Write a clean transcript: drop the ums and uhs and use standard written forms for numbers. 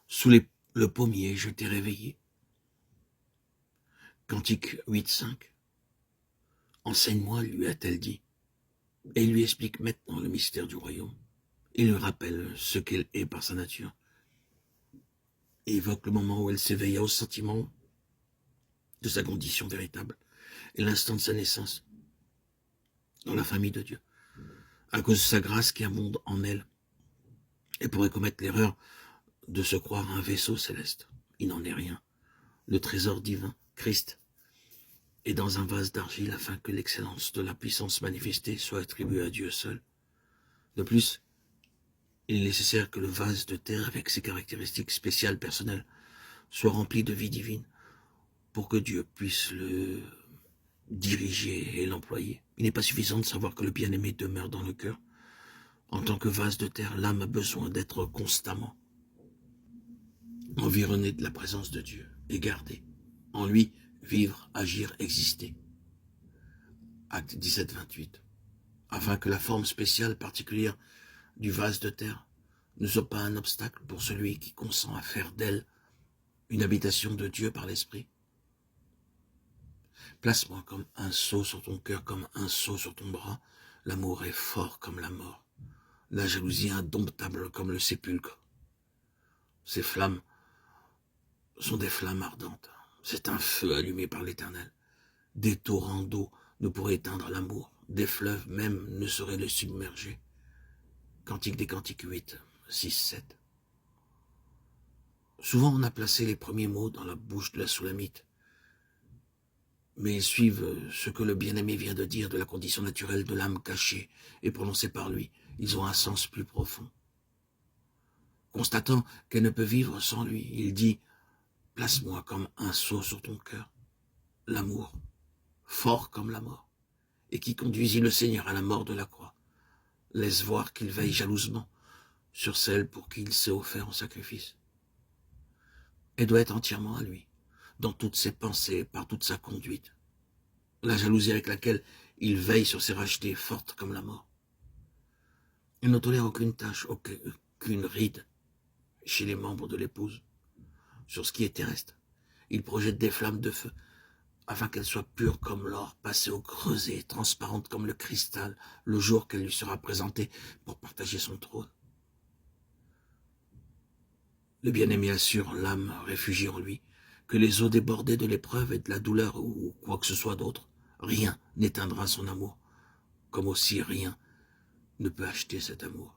Sous le pommier, je t'ai réveillé. Cantique 8.5. Enseigne-moi, lui a-t-elle dit, et il lui explique maintenant le mystère du royaume. Il lui rappelle ce qu'elle est par sa nature, et évoque le moment où elle s'éveilla au sentiment de sa condition véritable, et l'instant de sa naissance dans la famille de Dieu, à cause de sa grâce qui abonde en elle, et pourrait commettre l'erreur de se croire un vaisseau céleste. Il n'en est rien. Le trésor divin, Christ, est dans un vase d'argile afin que l'excellence de la puissance manifestée soit attribuée à Dieu seul. De plus, il est nécessaire que le vase de terre, avec ses caractéristiques spéciales personnelles, soit rempli de vie divine pour que Dieu puisse le diriger et l'employer. Il n'est pas suffisant de savoir que le bien-aimé demeure dans le cœur. En tant que vase de terre, l'âme a besoin d'être constamment environnée de la présence de Dieu et gardée. En lui, vivre, agir, exister. Acte 17, 28. Afin que la forme spéciale particulière du vase de terre ne soit pas un obstacle pour celui qui consent à faire d'elle une habitation de Dieu par l'Esprit. Place-moi comme un sceau sur ton cœur, comme un sceau sur ton bras. L'amour est fort comme la mort, la jalousie indomptable comme le sépulcre. Ces flammes sont des flammes ardentes. C'est un feu allumé par l'Éternel. Des torrents d'eau ne pourraient éteindre l'amour. Des fleuves même ne sauraient le submerger. Cantique des Cantiques 8, 6, 7. Souvent on a placé les premiers mots dans la bouche de la Soulamite, mais ils suivent ce que le bien-aimé vient de dire de la condition naturelle de l'âme cachée et prononcée par lui. Ils ont un sens plus profond. Constatant qu'elle ne peut vivre sans lui, il dit « Place-moi comme un sceau sur ton cœur, l'amour, fort comme la mort, et qui conduisit le Seigneur à la mort de la croix. Laisse voir qu'il veille jalousement sur celle pour qui il s'est offert en sacrifice. Elle doit être entièrement à lui, dans toutes ses pensées, par toute sa conduite. La jalousie avec laquelle il veille sur ses rachetés est forte comme la mort. Il ne tolère aucune tache, aucune ride chez les membres de l'épouse. Sur ce qui est terrestre, il projette des flammes de feu, afin qu'elle soit pure comme l'or, passée au creuset, transparente comme le cristal, le jour qu'elle lui sera présentée pour partager son trône. Le bien-aimé assure l'âme réfugiée en lui que les eaux débordées de l'épreuve et de la douleur ou quoi que ce soit d'autre, rien n'éteindra son amour, comme aussi rien ne peut acheter cet amour.